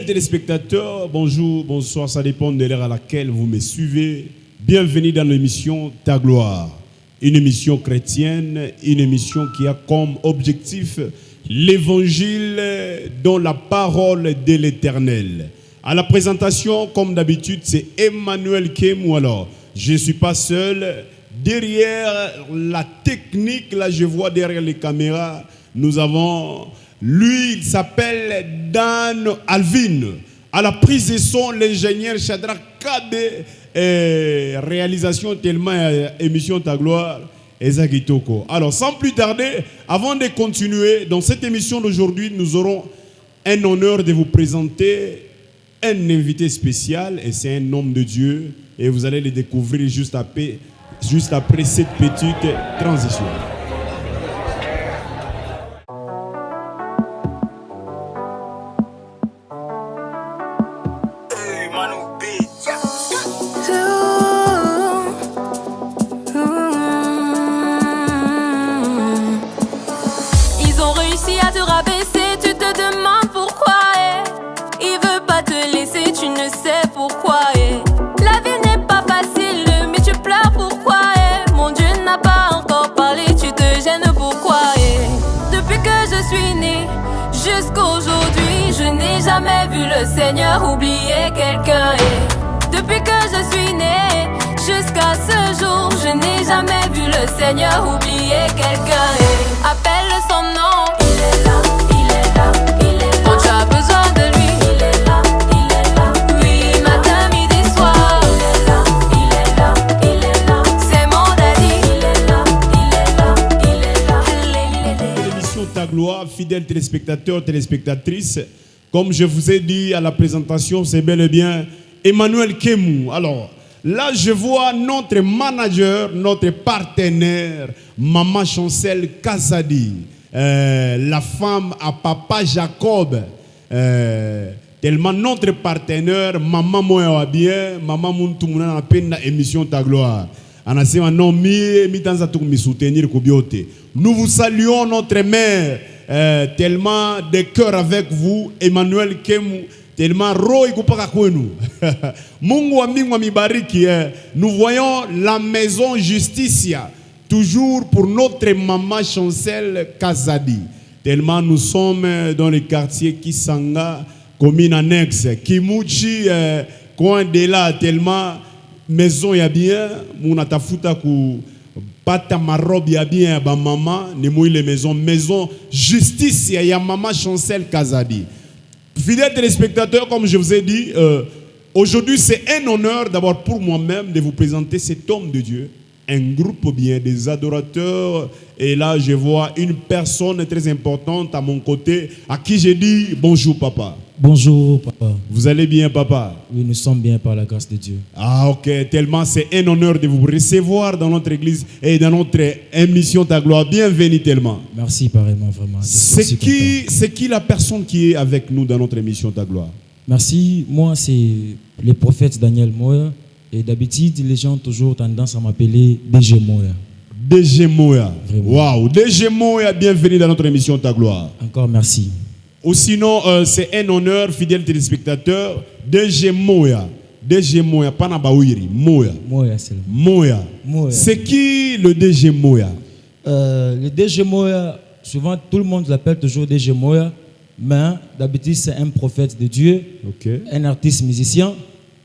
téléspectateurs, bonjour, bonsoir, ça dépend de l'heure à laquelle vous me suivez. Bienvenue dans l'émission Ta Gloire, une émission chrétienne, une émission qui a comme objectif l'évangile dans la parole de l'Éternel. À la présentation, comme d'habitude, c'est Emmanuel Kemou. Alors, je ne suis pas seul. Derrière la technique, là je vois derrière les caméras, nous avons... Lui, il s'appelle Dan Alvin. À la prise de son, l'ingénieur Shadrach Kabe. Réalisation tellement émission Ta Gloire. Ezagitoko. Alors, sans plus tarder, avant de continuer, dans cette émission d'aujourd'hui, nous aurons un honneur de vous présenter un invité spécial. Et c'est un homme de Dieu. Et vous allez le découvrir juste après cette petite transition. Jusqu'aujourd'hui, je n'ai jamais vu le Seigneur oublier quelqu'un. Et depuis que je suis né, jusqu'à ce jour, je n'ai jamais vu le Seigneur oublier quelqu'un. Et appelle son nom, il est là, il est là, il est là. Quand tu as besoin de lui, il est là, il est là. Oui, matin, midi, soir, il est là, il est là, il est là. C'est mon daddy, il est là, il est là, il est là. L'émission Ta Gloire, fidèles téléspectateurs, téléspectatrices, comme je vous ai dit à la présentation, c'est bel et bien Emmanuel Kemou. Alors, là, je vois notre manager, notre partenaire, Maman Chancel Kazadi, la femme à Papa Jacob. Tellement notre partenaire, Maman Moya bien, Maman Mountoumounan à peine émission Ta Gloire. Nous vous saluons notre mère, tellement de cœur avec vous, Emmanuel Kemou, tellement roi nous. Nous voyons la maison Justicia, toujours pour notre maman Chancel Kazadi. Tellement nous sommes dans le quartier Kisanga, commune annexe, Kimuchi, coin de là, tellement maison ya bien, mon atafuta ku pata marobe ya bien ba maman, ne moi les maison Justice ya maman Chancel Kazadi. Fidèles téléspectateurs, comme je vous ai dit, aujourd'hui c'est un honneur d'abord pour moi-même de vous présenter cet homme de Dieu, un groupe bien des adorateurs. Et là je vois une personne très importante à mon côté, à qui j'ai dit bonjour papa. Bonjour papa. Vous allez bien papa? Oui, nous sommes bien par la grâce de Dieu. Ah ok, tellement c'est un honneur de vous recevoir dans notre église et dans notre émission Ta Gloire. Bienvenue tellement. Merci pareillement vraiment. C'est qui la personne qui est avec nous dans notre émission Ta Gloire? Merci, moi c'est le prophète Daniel Moya. Et d'habitude, les gens ont toujours tendance à m'appeler DG Moya. DG Moya. Waouh, DG Moya, bienvenue dans notre émission Ta Gloire. Encore merci. Ou sinon, c'est un honneur, fidèles téléspectateurs, DG Moya. DG Moya, pas Nabaouiri, Moya. Moya, c'est le Moya. C'est qui le DG Moya? Le DG Moya, souvent tout le monde l'appelle toujours DG Moya, mais d'habitude c'est un prophète de Dieu, un artiste musicien.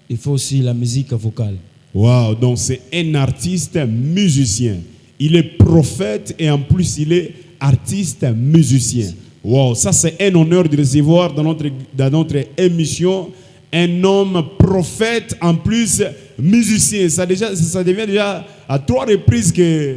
Il faut aussi la musique vocale. Waouh, donc c'est un artiste musicien. Il est prophète et en plus il est artiste musicien. Wow, ça c'est un honneur de recevoir dans notre émission un homme prophète en plus musicien. Ça devient déjà à 3 reprises que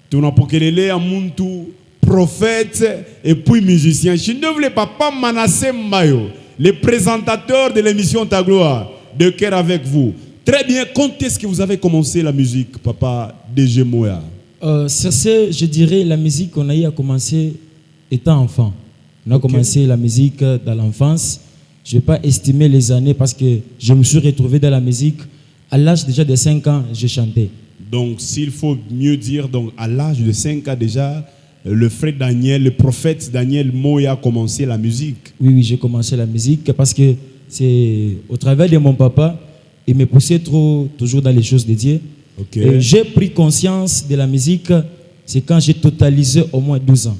tu n'as pas qu'elle à Muntu, prophète et puis musicien. Je ne voulais pas Manassé Mayo, le présentateur de l'émission Ta Gloire, de cœur avec vous. Très bien, quand est-ce que vous avez commencé la musique, papa DG Moya? Je dirais la musique qu'on a eu à commencer étant enfant. On a commencé la musique dans l'enfance. Je ne vais pas estimer les années parce que je me suis retrouvé dans la musique. À l'âge déjà de 5 ans, je chantais. Donc, s'il faut mieux dire, donc, à l'âge de 5 ans déjà, le frère Daniel, le prophète Daniel Moya a commencé la musique. Oui, j'ai commencé la musique parce que c'est au travers de mon papa, il me poussait toujours dans les choses de Dieu. Ok. Et j'ai pris conscience de la musique, c'est quand j'ai totalisé au moins 12 ans.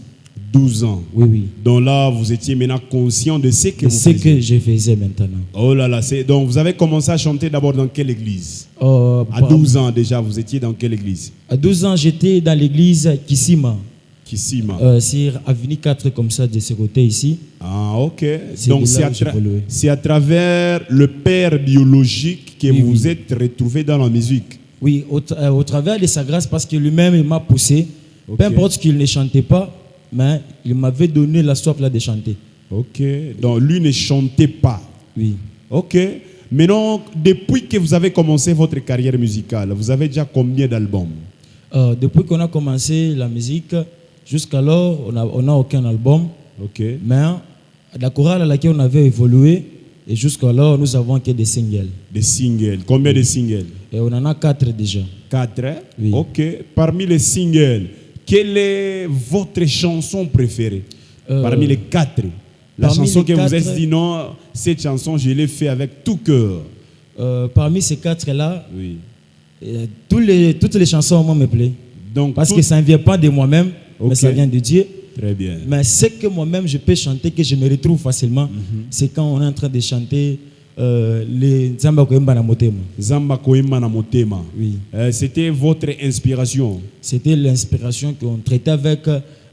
12 ans. Oui, oui. Donc là, vous étiez maintenant conscient de ce que vous C'est ce faisiez. que je faisais maintenant. Oh là là, donc vous avez commencé à chanter d'abord dans quelle église? À 12 ans déjà, vous étiez dans quelle église? À 12 ans, j'étais dans l'église Kissima. Kissima. C'est Avenue 4 comme ça, de ce côté ici. Ah, ok. C'est Donc de là où j'ai évolué. c'est à travers le père biologique que Oui, vous vous oui. êtes retrouvé dans la musique. Oui, au travers de sa grâce, parce que lui-même, il m'a poussé. Ok. Peu importe qu'il ne chantait pas, mais il m'avait donné la soif là de chanter. Ok. Donc lui ne chantait pas. Oui. Ok. Maintenant, depuis que vous avez commencé votre carrière musicale, vous avez déjà combien d'albums? Depuis qu'on a commencé la musique, jusqu'alors, on n'a aucun album. Ok. Mais la chorale à laquelle on avait évolué, et jusqu'alors, nous avons que des singles. Des singles. Combien de singles? Et on en a 4 déjà. 4. Hein? Oui. Ok. Parmi les singles, quelle est votre chanson préférée? Parmi les 4. La parmi chanson les que vous 4, avez dit non, cette chanson, je l'ai fait avec tout cœur. Parmi ces 4-là, Oui. toutes les chansons, moi, me plaisent. Donc, Parce que ça ne vient pas de moi-même, Ok. mais ça vient de Dieu. Très bien. Mais ce que moi-même je peux chanter, que je me retrouve facilement, c'est quand on est en train de chanter les Zamba Koyemba na Motema. Zamba Koyemba na Motema. Oui. C'était votre inspiration. C'était l'inspiration qu'on traitait avec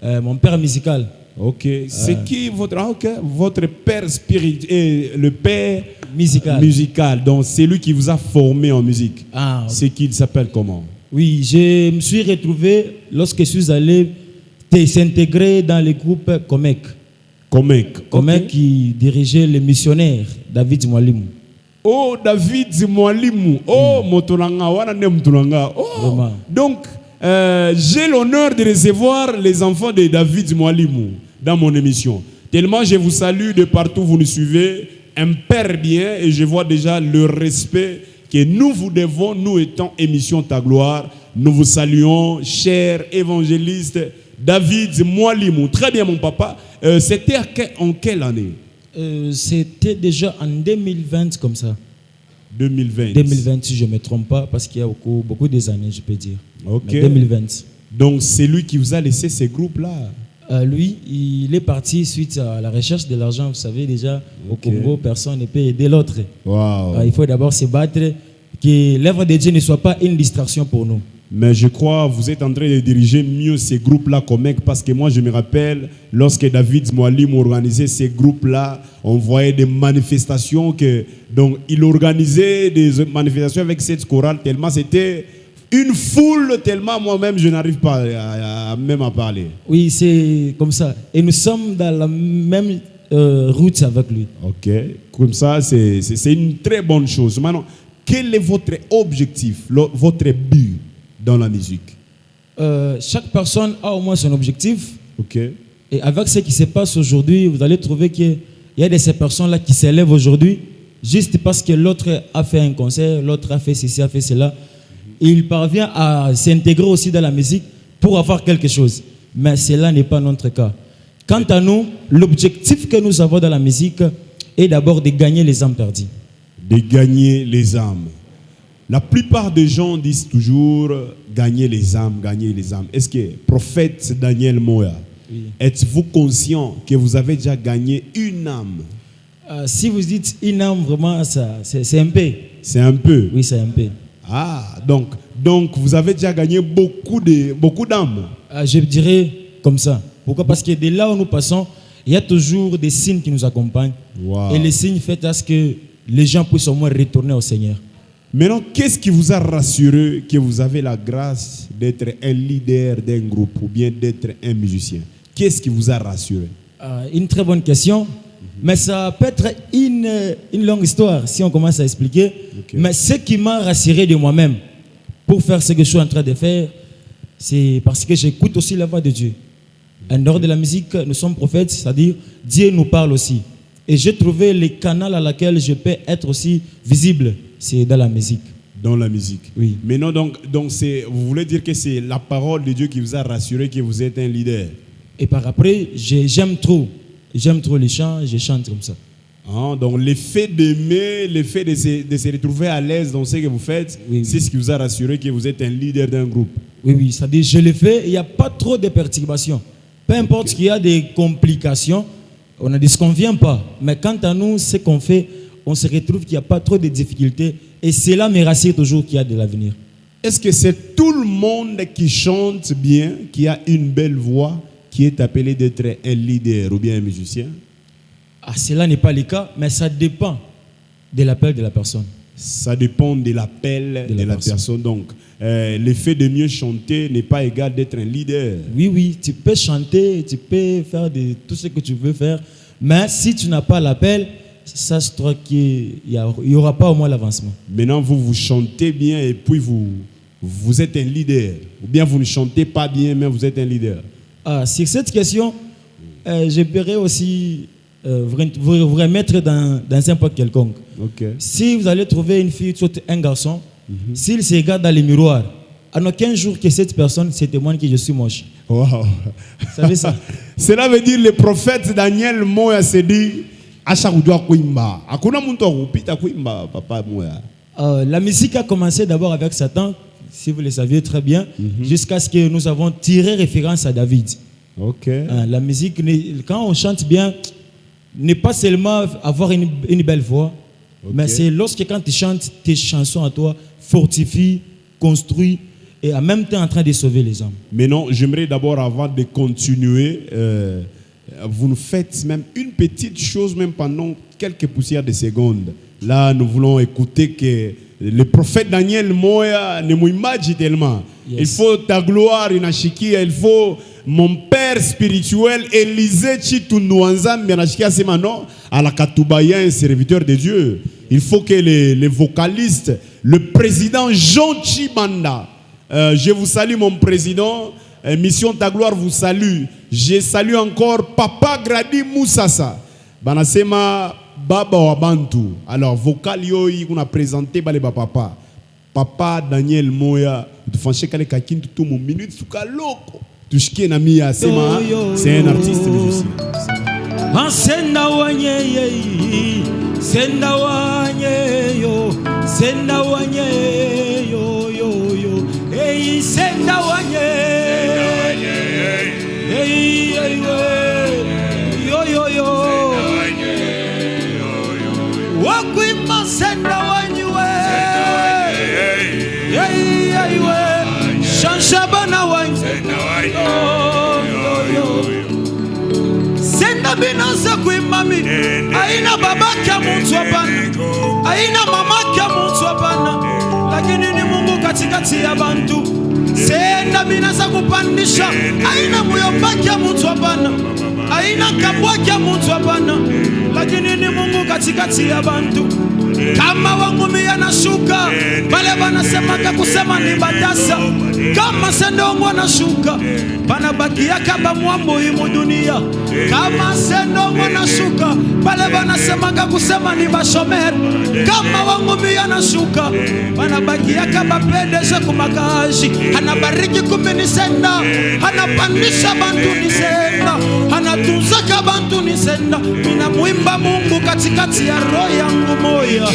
mon père musical. Ok. C'est qui votre, votre père spirituel, le père musical. Donc c'est lui qui vous a formé en musique. Ah, c'est qui, il s'appelle comment? Oui, je me suis retrouvé lorsque je suis allé s'intégrer dans le groupe Comek. Comek qui dirigeait les missionnaires, David Mwalimu. Oh, David Mwalimu. Oh, Motolanga, wana ne Motolanga. Oh. Vraiment. Donc, j'ai l'honneur de recevoir les enfants de David Mwalimu dans mon émission. Tellement je vous salue de partout où vous nous suivez. Un père bien, et je vois déjà le respect que nous vous devons, nous étant émission Ta Gloire. Nous vous saluons, cher évangéliste David Mwalimu. Très bien, mon papa. C'était en quelle année? C'était déjà en 2020 comme ça. 2020. 2020, si je ne me trompe pas, parce qu'il y a beaucoup des années, je peux dire. Ok. Mais 2020. Donc, c'est lui qui vous a laissé ces groupes-là? Lui, il est parti suite à la recherche de l'argent. Vous savez déjà, au Congo, personne ne peut aider l'autre. Wow. Il faut d'abord se battre, que l'œuvre de Dieu ne soit pas une distraction pour nous. Mais je crois que vous êtes en train de diriger mieux ces groupes-là parce que moi, je me rappelle, lorsque David Moualim organisait ces groupes-là, on voyait des manifestations. Donc, il organisait des manifestations avec cette chorale tellement c'était une foule, tellement moi-même, je n'arrive pas même à parler. Oui, c'est comme ça. Et nous sommes dans la même route avec lui. Ok, comme ça, c'est une très bonne chose. Maintenant, quel est votre objectif, votre but dans la musique? Chaque personne a au moins son objectif. Ok. Et avec ce qui se passe aujourd'hui, vous allez trouver qu'il y a de ces personnes-là qui s'élèvent aujourd'hui juste parce que l'autre a fait un concert, l'autre a fait ceci, a fait cela. Il parvient à s'intégrer aussi dans la musique pour avoir quelque chose. Mais cela n'est pas notre cas. Quant à nous, l'objectif que nous avons dans la musique est d'abord de gagner les âmes perdues. De gagner les âmes. La plupart des gens disent toujours gagner les âmes, gagner les âmes. Est-ce que, prophète Daniel Moya, oui, êtes-vous conscient que vous avez déjà gagné une âme? Si vous dites une âme, vraiment, c'est un peu. C'est un peu? Oui, c'est un peu. Ah, donc vous avez déjà gagné beaucoup d'âmes? Je dirais comme ça. Pourquoi? Parce que de là où nous passons, il y a toujours des signes qui nous accompagnent. Wow. Et les signes font à ce que les gens puissent au moins retourner au Seigneur. Maintenant, qu'est-ce qui vous a rassuré que vous avez la grâce d'être un leader d'un groupe ou bien d'être un musicien? Qu'est-ce qui vous a rassuré? Une très bonne question. Mais ça peut être une longue histoire si on commence à expliquer. Okay. Mais ce qui m'a rassuré de moi-même pour faire ce que je suis en train de faire, c'est parce que j'écoute aussi la voix de Dieu. En dehors de la musique, nous sommes prophètes, c'est-à-dire Dieu nous parle aussi. Et j'ai trouvé les canaux à laquelle je peux être aussi visible, c'est dans la musique. Dans la musique. Oui. Mais non, donc vous voulez dire que c'est la parole de Dieu qui vous a rassuré que vous êtes un leader? Et par après, j'aime trop les chants, je chante comme ça. Ah, donc le fait d'aimer, le fait de se retrouver à l'aise dans ce que vous faites, Oui, c'est ce qui vous a rassuré que vous êtes un leader d'un groupe. Oui, c'est-à-dire je le fais, il n'y a pas trop de perturbations. Peu importe qu'il y a des complications, on ne disconvient pas. Mais quant à nous, ce qu'on fait, on se retrouve qu'il n'y a pas trop de difficultés. Et cela me rassure toujours qu'il y a de l'avenir. Est-ce que c'est tout le monde qui chante bien, qui a une belle voix, qui est appelé d'être un leader ou bien un musicien? Ah, cela n'est pas le cas, mais ça dépend de l'appel de la personne. Ça dépend de l'appel de la personne. Donc, le fait de mieux chanter n'est pas égal d'être un leader. Oui, tu peux chanter, tu peux faire tout ce que tu veux faire, mais si tu n'as pas l'appel, ça se trouve qu'il n'y aura pas au moins l'avancement. Maintenant, vous chantez bien et puis vous êtes un leader. Ou bien vous ne chantez pas bien, mais vous êtes un leader. Ah, sur cette question, je pourrais aussi vous remettre dans un point quelconque. Okay. Si vous allez trouver une fille, soit un garçon, s'il se regarde dans le miroir, en aucun jour que cette personne se témoigne que je suis moche. Wow. Vous savez ça? Cela veut dire le prophète Daniel Moya s'est dit la musique a commencé d'abord avec Satan, si vous le saviez très bien, jusqu'à ce que nous avons tiré référence à David. Okay. La musique, quand on chante bien, n'est pas seulement avoir une belle voix, mais c'est lorsque quand tu chantes, tes chansons à toi fortifient, construisent et en même temps en train de sauver les âmes. Maintenant, j'aimerais d'abord, avant de continuer, vous nous faites même une petite chose, même pendant quelques poussières de secondes. Là, nous voulons écouter que le prophète Daniel Moya ne m'imagine tellement. Yes. Il faut ta gloire, Inashikia, il faut mon père spirituel, Élisée Chitunouanzam, Inashikia Semano, à la Katubaya, un serviteur de Dieu. Il faut que les vocalistes, le président Jean Chibanda, je vous salue mon président, Mission Ta Gloire vous salue. Je salue encore Papa Gradi Moussassa. Banasema Baba Wabantu. Alors, vocal yoyi qu'on a présenté par les papa. Papa Daniel Moya. Tu fais qu'elle est tout mon minute sous kaloko. Tu sais na mia sema. C'est un artiste musicien. Senda wanye senda wanye yo, senda wanye yo yo yo. Hey senda wanye. Hey hey yo yo yo. Wakwima senda wanywe, yey yeywe, shanshabana wanywe, senda binanza kwimami, aina babaka mtu hapana, aina mamaka mtu hapana, lakini ni Mungu katikati ya bantu. Senda binanza kupandisha, aina muyombaka mtu hapana, aina kabwaka mtu hapana, lakini ni Mungu katikati ya bantu. Kama wangumi yanashuka, bale banasemaka kusema ni batasa. Kama sendongo anashuka, banabakia kaba mwambo imu dunia. Kama sendongo anashuka, bale banasemaka kusema ni bashomer. Kama wangumi yanashuka, banabakia kaba pendeje kumakaji. Anabariki kuminisenda, anapandisha bantu nisenda, anatunzaka bantu nisenda. Mina muimba Mungu katikati ya roho yangu moya.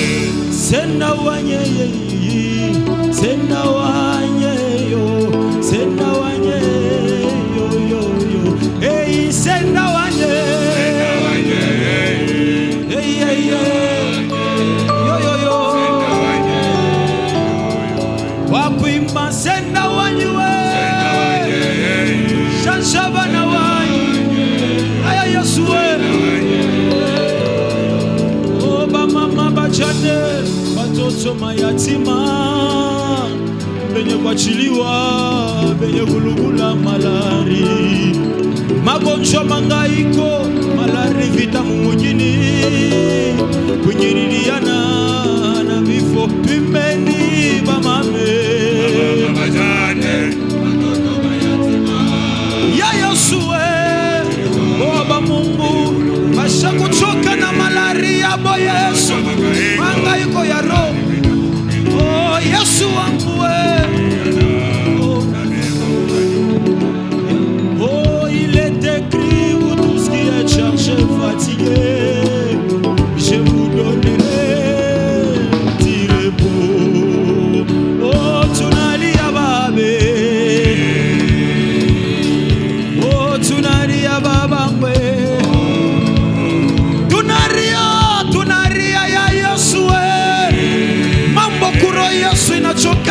Senda wanye senda wanye yo, senda wanye yo yo yo. Hey senda wanye, hey hey hey, yo yo yo. Wakuimba senda wanye we, shanshabana wanye, aya Yesue. Mama bachane watoto mayatima benye kuachiliwa benye kulugula malari magonjwa mangaiko malari vita mumujini kunyiriliana na vifo pimeni bamame ya Yesue oba Mungu basha kuchoka na malaria bo Yesu mangaiko ya roho. Oh Yesu wangu we, oh il était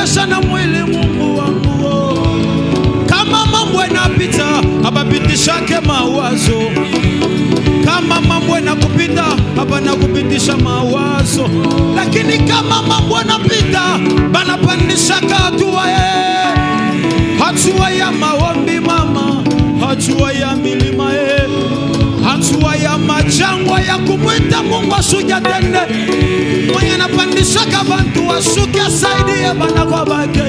Unaniendesha na mwili Mungu wangu. Kama mambo yanapita hapapitishake mawazo. Kama mambo yanakupita hapana kupitisha mawazo. Lakini kama mambo yanapita banapandishaka hatua. Hatua ya maombi mama, hatua ya milima, hatua ya majangwa ya kumwita Mungu ashuke tende. Mwenye napandishaka bantu washuke asaidie bana kwa bake.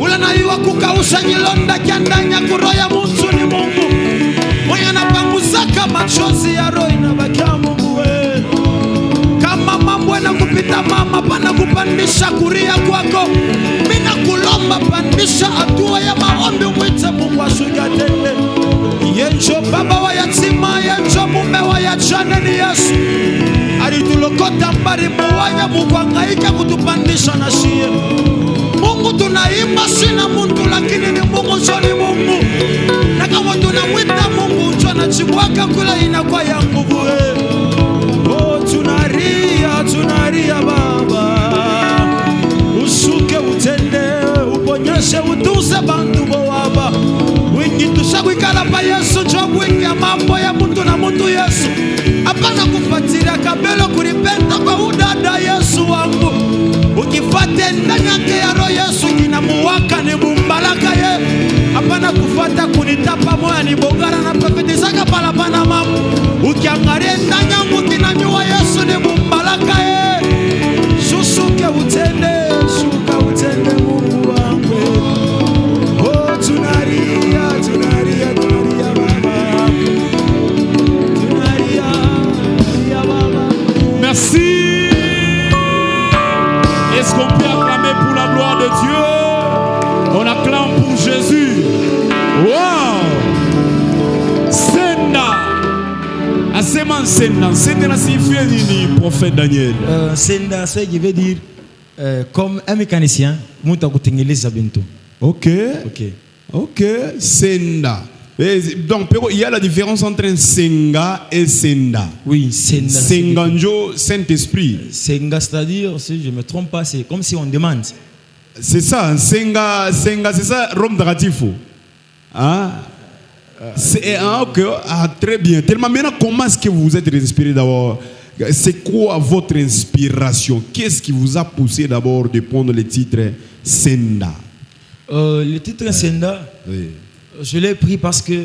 Ula na iwa kukausha nyilonda kiandanya kuroya mtu ni Mungu. Mwenye napanguzaka machozi ya roho inabakia Mungu we. Kama mambo yanakupita mama pana kupandisha kuria kwako. Mina kulomba pandisha hatua ya maombi mwite Mungu ashuke tende. Yenjo baba wa yatima, yenjo mume wa yachane ni Yesu. Alitulokota mbari muwanya mukwangaika kutupandisha na shie. Mungu tunaimba sina muntu lakini ni Mungu joni Mungu. Na kama tunamwita Mungu jona chibwaka kula inakuwa ya nguvu. Oh tunaria baba. Ushuke utende, uponyeshe utuze bantu baba. Wingi tushawikala pa Yesu job wingi ya mambo ya muntu na muntu Yesu. Apana kufuatilia kabelo kulipenda kwa udada Yesu wangu. Ukifate ndani yake ya roho Yesu kinamuwaka ni mumbalaka ye. Apana kufuata kunitapa moya ni bogara na profetizaka pala pana mamu. Ukiangalia ndani yangu kinanyua Yesu ni mumbalaka ye. Shusuke utende, shuka utende Mungu wangu. Oh tunaria baba. Tunaria baba. Merci. Est-ce qu'on peut acclamer pour la gloire de Dieu? On acclame pour Jésus. Wow! Senda. Aseman Senda. Senda signifie nini, prophète Daniel? Senda, ça veut dire comme un mécanicien, monte à Koutengeleza bientôt. Ok. Senda. Donc, il y a la différence entre un Senga et Senda. Oui, Senda. Senganjo, Saint-Esprit. Senga, c'est-à-dire, si je ne me trompe pas, c'est comme si on demande. C'est ça, Senga, c'est ça, Rome Daratifo. Hein? Très bien. Tellement maintenant, comment est-ce que vous vous êtes inspiré d'abord? C'est quoi votre inspiration? Qu'est-ce qui vous a poussé d'abord de prendre le titre Senda? Le titre Senda, oui. Je l'ai pris parce que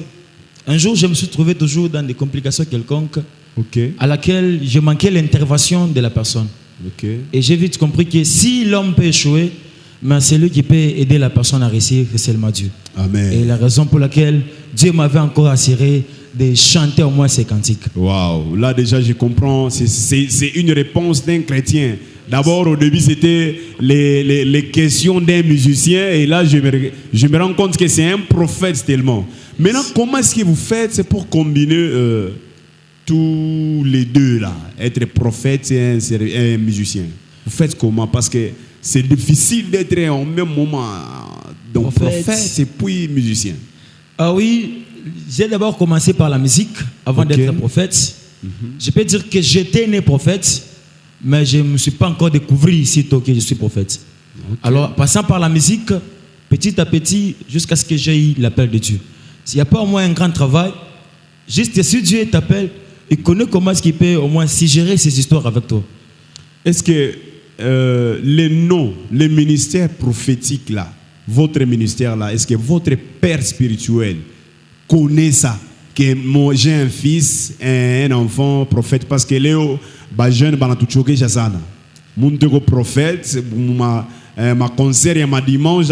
un jour, je me suis trouvé toujours dans des complications quelconques, à laquelle je manquais l'intervention de la personne. Et j'ai vite compris que si l'homme peut échouer, mais c'est lui qui peut aider la personne à réussir, c'est seulement Dieu. Amen. Et la raison pour laquelle Dieu m'avait encore assuré de chanter au moins ces cantiques. Waouh, là déjà je comprends, c'est une réponse d'un chrétien. D'abord au début c'était les questions d'un musicien et là je me rends compte que c'est un prophète tellement. Maintenant comment est-ce que vous faites? C'est pour combiner tous les deux là, être prophète et un musicien. Vous faites comment? Parce que c'est difficile d'être en même moment donc prophète et puis musicien. Ah oui, j'ai d'abord commencé par la musique avant d'être prophète. Je peux dire que j'étais né prophète, mais je ne me suis pas encore découvert ici que je suis prophète. Alors, passant par la musique, petit à petit, jusqu'à ce que j'ai eu l'appel de Dieu. S'il n'y a pas au moins un grand travail, juste si Dieu t'appelle, il connaît comment est-ce qu'il peut au moins suggérer ces histoires avec toi. Est-ce que les noms, les ministères prophétiques là, votre ministère là, est-ce que votre père spirituel connaît ça? Que moi j'ai un fils, un enfant prophète, parce que Léo, jeune, tout choqué chasana. Mon prophète, ma concert, ma dimanche,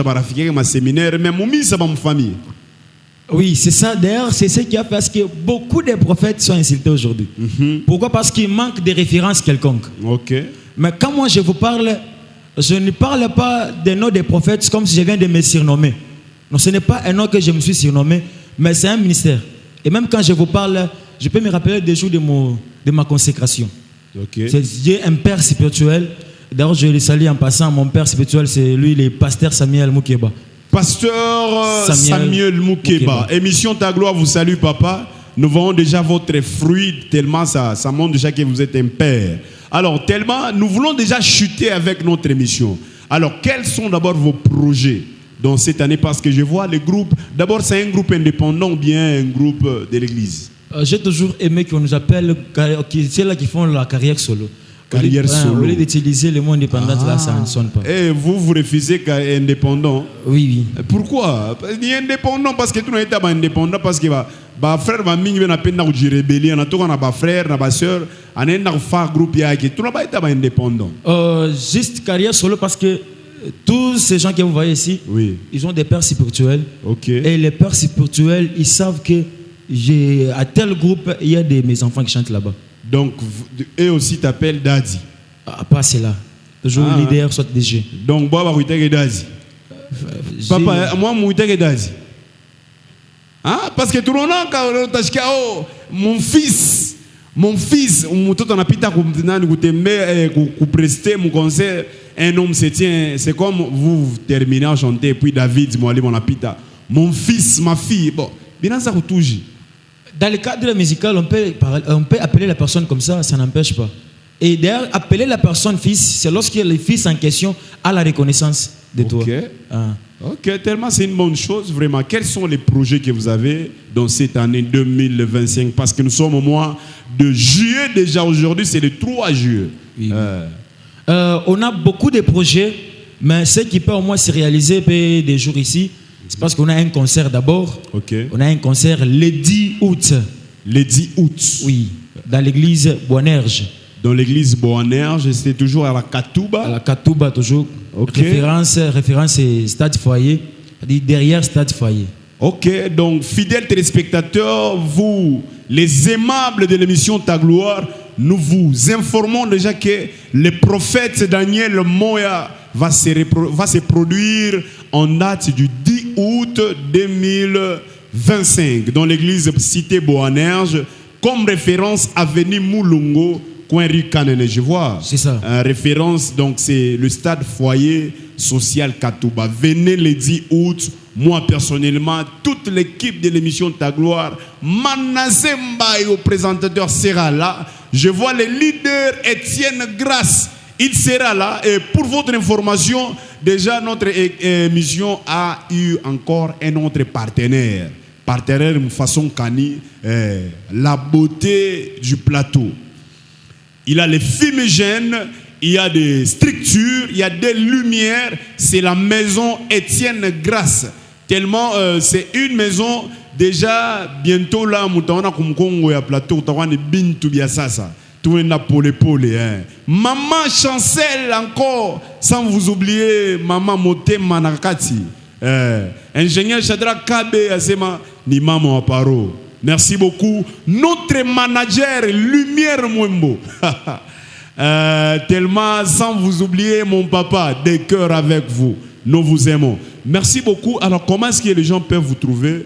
ma séminaire, mais mon mis, ça va ma famille. Oui, c'est ça. D'ailleurs, c'est ce qui a fait que beaucoup de prophètes sont insultés aujourd'hui. Pourquoi? Parce qu'il manque de références quelconques. Mais quand moi je vous parle, je ne parle pas des noms des prophètes comme si je viens de me surnommer. Non, ce n'est pas un nom que je me suis surnommé, mais c'est un ministère. Et même quand je vous parle, je peux me rappeler des jours de ma consécration. J'ai un père spirituel. D'ailleurs, je le salue en passant. Mon père spirituel, c'est lui, le pasteur Samuel Moukeba. Pasteur Samuel Moukeba. Émission Ta Gloire vous salue, papa. Nous voyons déjà votre fruit, tellement ça montre déjà que vous êtes un père. Alors, tellement, nous voulons déjà chuter avec notre émission. Alors, quels sont d'abord vos projets dans cette année? Parce que je vois les groupes, d'abord c'est un groupe indépendant ou bien un groupe de l'église? J'ai toujours aimé qu'on nous appelle, c'est là qui font la carrière solo. Carrière solo. Au lieu d'utiliser le mot indépendant, là, ça ne sonne pas. Et vous refusez indépendant? Oui. Pourquoi? Ni indépendant parce que tout le monde est indépendant parce que bah frère va mingi na peine de rébellion, na toka na ba frère, na ba sœur, ane na fa groupe ya qui tout le monde est indépendant. Juste carrière solo parce que tous ces gens que vous voyez ici, oui, ils ont des pères spirituels. Ok. Et les pères spirituels, ils savent que à tel groupe, il y a mes enfants qui chantent là-bas. Donc, eux aussi t'appellent Daddy. Pas cela. Toujours leader, soit DG. Donc, moi, je suis Daddy. Papa, moi, je suis Daddy. Ah, parce que tout le monde, quand mon fils, tout en apita pour prester mon concert, un homme se tient, c'est comme vous terminez à chanter, puis David, mon apita. Mon fils, ma fille, bon, bien ça touche. Dans le cadre musical, on peut appeler la personne comme ça n'empêche pas. Et d'ailleurs, appeler la personne fils, c'est lorsque le fils en question a la reconnaissance de toi. Ok, tellement c'est une bonne chose, vraiment. Quels sont les projets que vous avez dans cette année 2025? Parce que nous sommes au mois de juillet déjà, aujourd'hui c'est le 3 juillet. Oui. On a beaucoup de projets, mais ce qui peut au moins se réaliser des jours ici, c'est parce qu'on a un concert d'abord. Okay. On a un concert le 10 août. Le 10 août. Oui, dans l'église Boanerges. Dans l'église Boanerges, c'était toujours à la Katouba. À la Katouba, toujours. Okay. Référence c'est Stade Foyer. Derrière Stade Foyer. Ok, donc fidèles téléspectateurs, vous, les aimables de l'émission Ta Gloire, nous vous informons déjà que le prophète Daniel Moya va se produire en date du 10 août 2025 dans l'église cité Boanerges, comme référence avenue Moulungo, coin rue Kanene, je vois. C'est ça. Référence, donc c'est le stade foyer social Katouba. Venez le 10 août, moi personnellement, toute l'équipe de l'émission Ta Gloire, Manassé Mbaye au présentateur sera là. Je vois le leader Étienne Grasse. Il sera là et pour votre information, déjà notre émission a eu encore un autre partenaire. Partenaire de façon cani, la beauté du plateau. Il a les fumigènes, il y a des structures, il y a des lumières. C'est la maison Étienne Grasse. Tellement c'est une maison déjà bientôt là, moutana comme Congo ya plateau, tawana bintu biasasa. Tout est napolé. Maman Chancel encore, sans vous oublier, maman Moté Manakati. Ingénieur Chadra Kabe Azema, ni maman Aparo. Merci beaucoup. Notre manager, Lumière Mwembo. Tellement, sans vous oublier, mon papa, des cœurs avec vous. Nous vous aimons. Merci beaucoup. Alors, comment est-ce que les gens peuvent vous trouver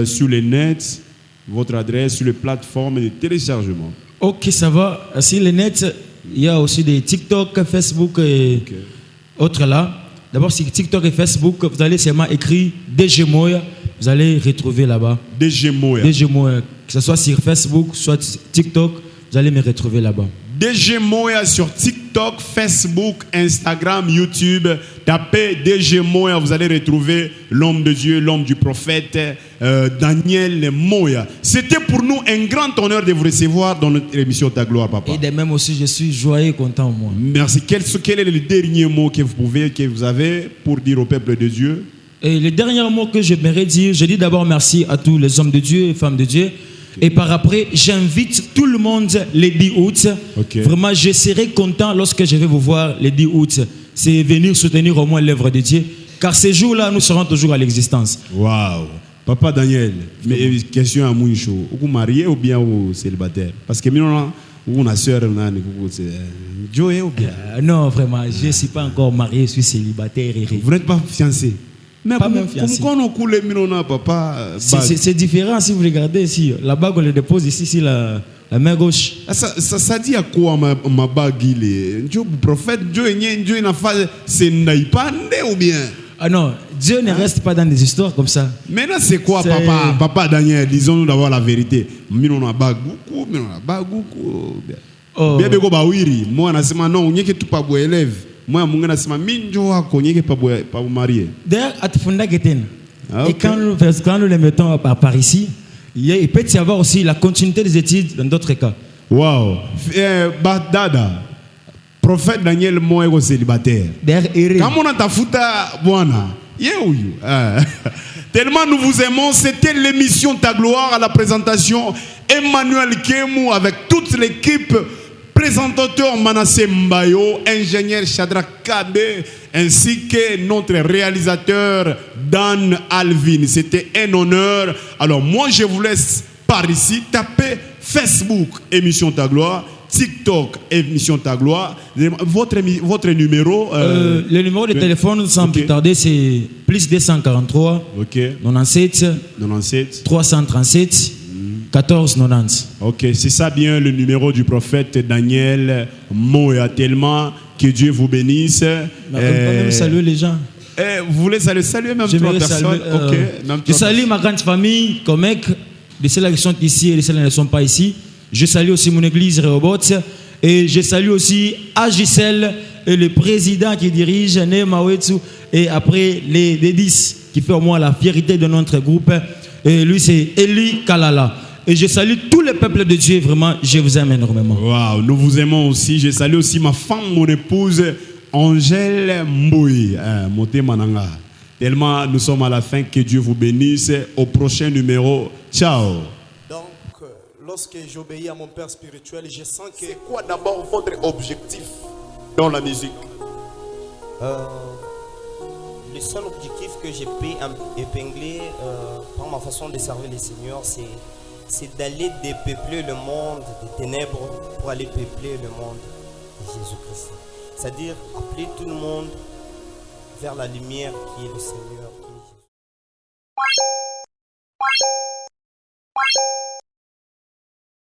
sur les nets, votre adresse, sur les plateformes de téléchargement? Ok, ça va. Sur les nets, il y a aussi des TikTok, Facebook et autres là. D'abord, sur TikTok et Facebook, vous allez seulement écrire DG Moya, vous allez retrouver là-bas. DG Moya. DG Moya. Que ce soit sur Facebook, soit TikTok, vous allez me retrouver là-bas. DG Moya sur TikTok, Facebook, Instagram, YouTube. Tapez DG Moya, vous allez retrouver l'homme de Dieu, l'homme du prophète, Daniel Moya. C'était pour nous un grand honneur de vous recevoir dans notre émission Ta Gloire, papa. Et de même aussi, je suis joyeux et content, moi. Merci. Quel est le dernier mot que vous avez pour dire au peuple de Dieu? Et le dernier mot que j'aimerais dire, je dis d'abord merci à tous les hommes de Dieu et femmes de Dieu. Et par après, j'invite tout le monde le 10 août. Okay. Vraiment, je serai content lorsque je vais vous voir le 10 août. C'est venir soutenir au moins l'œuvre de Dieu. Car ces jours-là, nous serons toujours à l'existence. Waouh! Papa Daniel, mais question à Mouicho. Vous marié ou bien vous célibataire? Parce que maintenant, vous avez soeur, Joe ou bien? Non, vraiment, je ne suis pas encore marié, je suis célibataire. Vous n'êtes pas fiancé? Mais pas même fiancé. Papa. C'est différent si vous regardez ici. La bague, on le dépose ici, la main gauche. Ça dit à quoi ma bague? Dieu, prophète, Dieu n'a pas c'est naïpande ou bien? Ah non, Dieu ne reste pas dans des histoires comme ça. Maintenant, c'est quoi, papa Daniel? Disons-nous d'avoir la vérité. Nous, on a bague beaucoup. Bien, moi, on a dit, non, on n'y a que tout pas élève. Moi, mon gars, c'est ma minjo à cogner pas vous marier. D'ailleurs, à Tfunda Geten. Ah, Et ok. quand nous les mettons par ici, il peut y avoir aussi la continuité des études dans d'autres cas. Wow. Dada. Prophète Daniel Moego célibataire. D'ailleurs, Ere. Quand on a ta fouta, buana. Tellement nous vous aimons, c'était l'émission Ta Gloire à la présentation Emmanuel Kemou avec toute l'équipe, présentateur Manassé Mbayo, ingénieur Shadrach Kabe, ainsi que notre réalisateur Dan Alvin. C'était un honneur. Alors moi je vous laisse par ici taper Facebook émission Ta Gloire, TikTok émission Ta Gloire, votre numéro. Le numéro de téléphone sans Ok. plus tarder c'est plus 243 Ok. 97 97. 337 14 90. Ok, c'est ça bien le numéro du prophète Daniel Moya. Tellement que Dieu vous bénisse. On peut même saluer les gens. Vous voulez saluer même trois J'aimerais personnes? saluer, Ok, même je trois salue ma grande famille, Comek, de celles qui sont ici et de celles qui ne sont pas ici. Je salue aussi mon église Rehoboth. Et je salue aussi Agisel et le président qui dirige Nehemawetsu. Et après les 10 qui fait au moins la fierté de notre groupe. Et lui c'est Eli Kalala. Et je salue tous les peuples de Dieu, vraiment, je vous aime énormément. Wow, nous vous aimons aussi. Je salue aussi ma femme, mon épouse, Angèle Mbouy, Moté Mananga. Tellement nous sommes à la fin, que Dieu vous bénisse. Au prochain numéro, ciao. Donc, lorsque j'obéis à mon père spirituel, je sens que... C'est quoi d'abord votre objectif dans la musique? Le seul objectif que j'ai pu épingler par ma façon de servir le Seigneur, c'est d'aller dépeupler le monde des ténèbres pour aller peupler le monde de Jésus-Christ. C'est-à-dire appeler tout le monde vers la lumière qui est le Seigneur, qui est Jésus.